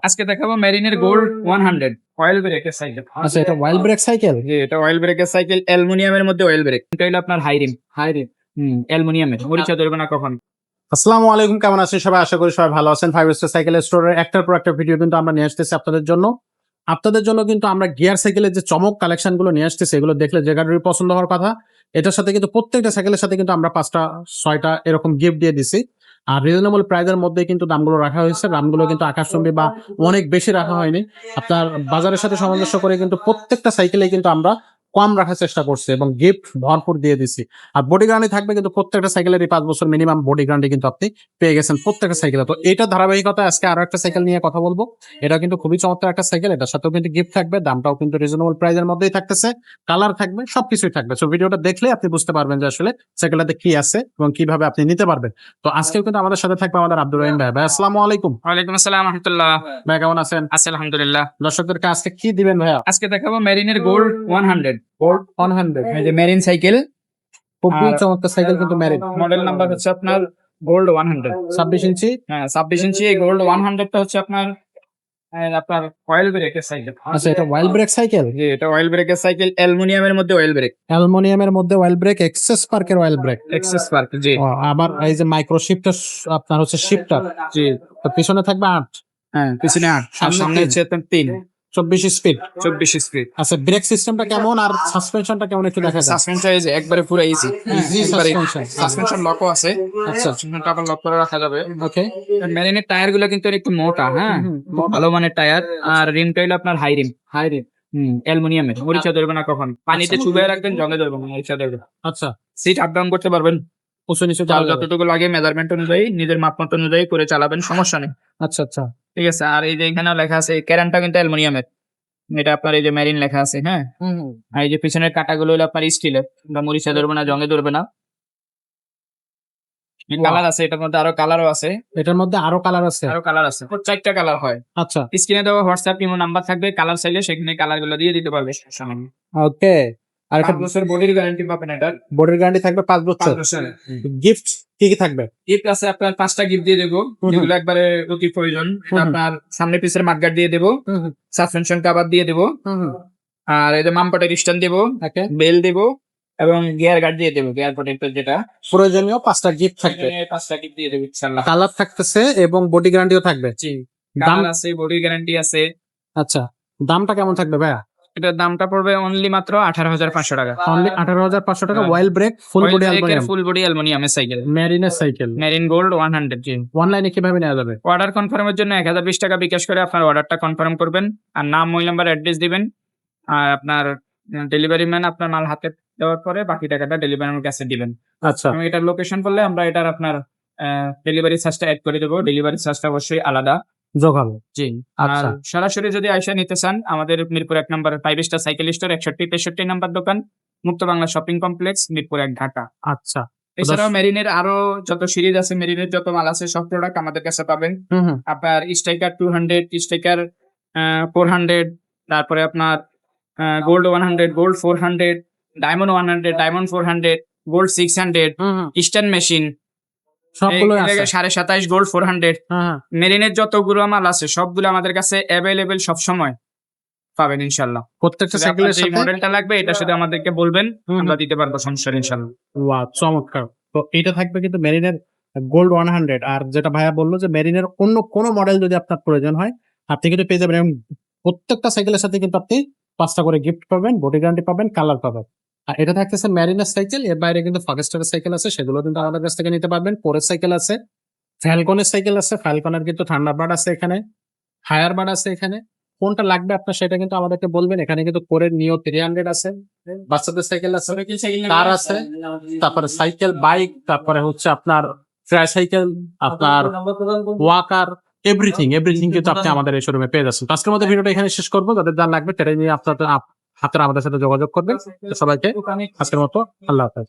আজকে দেখাবো মেরিনের gold 100 oil ব্রেকের সাইকেল। আচ্ছা, এটা ওয়াইল্ড ব্রেক সাইকেল। জি, এটা অয়েল ব্রেকের সাইকেল, অ্যালুমিনিয়ামের মধ্যে অয়েল ব্রেক। এটা হলো আপনার হাইরিম অ্যালুমিনিয়ামের, মরিচা ধরবে না কখন। আসসালামু আলাইকুম, কেমন আছেন সবাই? আশা করি সবাই ভালো আছেন। 5 স্টার সাইকেল স্টোরের একটার পর একটা ভিডিও কিন্তু আমরা নিয়ে আসতেছি আপনাদের জন্য কিন্তু আমরা গিয়ার সাইকেলের যে চমক কালেকশন গুলো নিয়ে আসতেছি, এগুলো দেখলে যে গাড়ির পছন্দ হওয়ার কথা। এটার সাথে কিন্তু প্রত্যেকটা সাইকেলের সাথে কিন্তু আমরা 5টা 6টা এরকম গিফট দিয়ে দিছি। আর রিজনেবল প্রাইসের মধ্যে কিন্তু দামগুলো রাখা হয়েছে। দামগুলো কিন্তু আকাশচুম্বী বা অনেক বেশি রাখা হয়নি। আপনার বাজারের সাথে সামঞ্জস্য করে কিন্তু প্রত্যেকটা সাইকেলে কিন্তু আমরা কম রাখার চেষ্টা করছি এবং গিফট ভরপুর দিয়ে দিছি। আর বডি গ্যারান্টি থাকবে কিন্তু প্রত্যেকটা সাইকেলেরই 5 বছর মিনিমাম বডি গ্যারান্টি কিন্তু আপনি পেয়ে গেছেন প্রত্যেকটা সাইকেলে। তো এটা ধারাবাহিকতা আজকে আরো একটা সাইকেল নিয়ে কথা বলবো। এটা কিন্তু খুবই চমৎকার একটা সাইকেল। এটার সাথেও কিন্তু গিফট থাকবে, দামটাও কিন্তু রিজনেবল প্রাইসের মধ্যেই থাকতেছে, কালার থাকবে, সবকিছুই থাকবে। সো ভিডিওটা দেখলে আপনি বুঝতে পারবেন যে আসলে সাইকেলটাতে কি আছে এবং কিভাবে আপনি নিতে পারবেন। তো আজকেও কিন্তু আমাদের সাথে থাকবে আমাদের আব্দুর রহিম ভাই। ভাই আসসালামু আলাইকুম। ওয়ালাইকুম আসসালাম রাহমাতুল্লাহ। ভাই কেমন আছেন? আছি আলহামদুলিল্লাহ। দর্শকদেরকে আজকে কি দিবেন ভাইয়া? আজকে দেখাবো মেরিনের গোল্ড 100 গোল্ড 100। এই যে মেরিন সাইকেল, খুবই আর চমৎকার সাইকেল কিন্তু মেরিন। মডেল নাম্বার হচ্ছে আপনার গোল্ড 100। 26 ইঞ্চি। হ্যাঁ, 26 ইঞ্চি এই গোল্ড 100 টা হচ্ছে আপনার আপনার অয়েল ব্রেকের সাইকেল। আচ্ছা, এটা ওয়াইল্ড ব্রেক সাইকেল। জি, এটা অয়েল ব্রেকের সাইকেল, অ্যালুমিনিয়ামের মধ্যে অয়েল ব্রেক, অ্যালুমিনিয়ামের মধ্যে অয়েল ব্রেক, এক্সেস পার্কের অয়েল ব্রেক। Excess park. জি আবার এই যে মাইক্রো শিফটার, আপনার হচ্ছে শিফটার। জি, তো পিছনে থাকবে 8, হ্যাঁ পিছনে 8 আর সামনে হচ্ছে 3, 24 স্পিড। 24 স্পিড। আচ্ছা, ব্রেক সিস্টেমটা কেমন আর সাসপেনশনটা কেমন একটু দেখা যায়? সাসপেনশন এই যে একবারে পুরো ইজি ইজি সাসপেনশন। সাসপেনশন লকও আছে। আচ্ছা, সাসপেনশনটা আবার লক করে রাখা যাবে। ওকে। মেরিনের টায়ার গুলো কিন্তু একটু মোটা, হ্যাঁ মোটা। ভালো মানের টায়ার। আর রিমটা হলো আপনার হাই রিম অ্যালুমিনিয়ামের, মরিচা ধরবে না কখন। পানিতে চুবিয়ে রাখবেন, জমে ধরবে না, মরিচা ধরবে। আচ্ছা, সিট আপ ডাউন করতে পারবেন, উঁচু নিচু যার যাওয়া যাবে। যতটুকু লাগে মেজারমেন্ট অনুযায়ী, নিজের মাপ মতো অনুযায়ী করে চালাবেন, সমস্যা নেই। আচ্ছা আচ্ছা, ঠিক আছে। আর এই যে এখানে লেখা আছে ক্যারানটা কিন্তু অ্যালুমিনিয়ামের, এটা আপনার এই যে মেরিন লেখা আছে, হ্যাঁ। আর এই যে পিছনের কাঁটাগুলো হলো আপনার স্টিলের, মরিচা ধরবে না, জঙ্গে ধরবে না। কালার আছে এটার মধ্যে, আরো কালারও আছে। এটার মধ্যে আরো কালার আছে? আরো কালার আছে, 4টা কালার হয়। আচ্ছা, স্ক্রিনে দেওয়া হোয়াটসঅ্যাপ ইমো নাম্বার থাকবে, কালার চাইলে সেখানে কালার গুলো দিয়ে দিতে পারবে। ওকে। আর একটা 5 বছর বডির গ্যারান্টি পাবেন এটার। বডির গ্যারান্টি থাকবে 5 বছর। গিফট কি কি থাকবে? গিফট আছে আপনার 5টা গিফট দিয়ে দেবো, যেগুলো একবারে অতি প্রয়োজন। আপনার সামনে পিছের মাঠগার্ড দিয়ে দেবো, সাসপেনশন কভার দিয়ে দেবো, আর এই যে মামপটের স্ট্যান্ড দেবো, বেল দেবো, এবং গিয়ার গার্ড দিয়ে দেবো, গিয়ার প্রোটেক্টর যেটা প্রয়োজনীয় 5টা গিফট থাকবে। 5টা গিফট দিয়ে দেবো ইনশাআল্লাহ। কালার থাকতেছে এবং বডি গ্যারান্টিও থাকবে। জি, দাম কালার আছে, বডি গ্যারান্টি আছে। আচ্ছা, দামটা কেমন থাকবে ভাইয়া? এটার দামটা পড়বে অনলি মাত্র 18,500 টাকা। অনলি 18,500 টাকা। Wild brake, full body aluminium, full body অ্যালুমিনিয়ামের সাইকেল, মেরিনের সাইকেল, মেরিন গোল্ড 100। জি, অনলাইনে কিভাবে নেওয়া যাবে? অর্ডার কনফার্মের জন্য 1020 টাকা বিকাশ করে আপনার অর্ডারটা কনফার্ম করবেন, আর নাম, মোবাইল নাম্বার, অ্যাড্রেস দিবেন। আর আপনার ডেলিভারি ম্যান আপনার মাল হাতে দেওয়ার পরে বাকি টাকাটা ডেলিভারি ম্যানের কাছে দিবেন। আচ্ছা, এবং এটার লোকেশন বললে আমরা এটার আপনার ডেলিভারি চার্জটা অ্যাড করে দেবো। ডেলিভারি চার্জটা অবশ্যই আলাদা। জোগালো। জি, আর আচ্ছা, সরাসরি যদি আইসা নিতে চান, আমাদের মিরপুর 1 নম্বর 5 স্টার সাইকেল স্টোর, 61-63 নাম্বার দোকান, মুক্ত বাংলা শপিং কমপ্লেক্স, মিরপুর 1, ঢাকা। আচ্ছা। এছাড়াও মেরিনের আরো যত সিরিজ আছে, মেরিনের যত মাল আছে, সব প্রোডাক্ট আমাদের কাছে পাবেন। আপনার স্ট্রাইকার 200, স্ট্রাইকার 400, তারপরে আপনার gold 100, gold 400, diamond 100, diamond 400, gold 600, eastern machine সবগুলো আছে। 27.5, গোল্ড 400। মেরিনের যতগুলো মাল আছে সবগুলো আমাদের কাছে অ্যাভেলেবেল সব সময় পাবেন ইনশাআল্লাহ। প্রত্যেকটা সাইকেলের যে সাথে মডেলটা লাগবে এটা শুধু আমাদেরকে বলবেন, আমরা দিতে পারবো, সমস্যা নেই ইনশাআল্লাহ। ওয়াও, চমৎকার। তো এটা থাকবে কিন্তু মেরিনের গোল্ড 100। আর যেটা ভাইয়া বললো যে মেরিনের অন্য কোনো মডেল যদি আপনার প্রয়োজন হয়, আপনি কিন্তু পেয়ে যাবেন। এবং প্রত্যেকটা সাইকেলের সাথে কিন্তু আপনি 5টা করে গিফট পাবেন, বডি গ্যারান্টি পাবেন, কালার পাবেন। আর এটা থাকতেছে মেরিনের সাইকেল। এর বাইরে কিন্তু ফাগস্টারের সাইকেল আছে, সেগুলো কিন্তু আমাদের কাছ থেকে নিতে পারবেন। পোরের সাইকেল আছে, ফ্যালকনের সাইকেল আছে, ফ্যালকনের কিন্তু থান্ডারবার্ড আছে এখানে, ফায়ারবার্ড আছে এখানে। কোনটা লাগবে আপনার সেটা কিন্তু আমাদেরকে বলবেন। এখানে কিন্তু কোরের নিও 300 আছে, বাচ্চাদের সাইকেল আছে, কার আছে, তারপরে সাইকেল, বাইক, তারপরে হচ্ছে আপনার ট্রাইসাইকেল, আপনার ওয়াকার, এভরিথিং কিন্তু আপনি আমাদের এই শোরুমে পেয়ে যাচ্ছেন। তো আজকের মধ্যে ভিডিওটা এখানে শেষ করবো। যাদের যা লাগবে সেটাই নিয়ে আপনারা আমাদের সাথে যোগাযোগ করবেন। তো সবাইকে আজকের মতো আল্লাহ হাফেজ।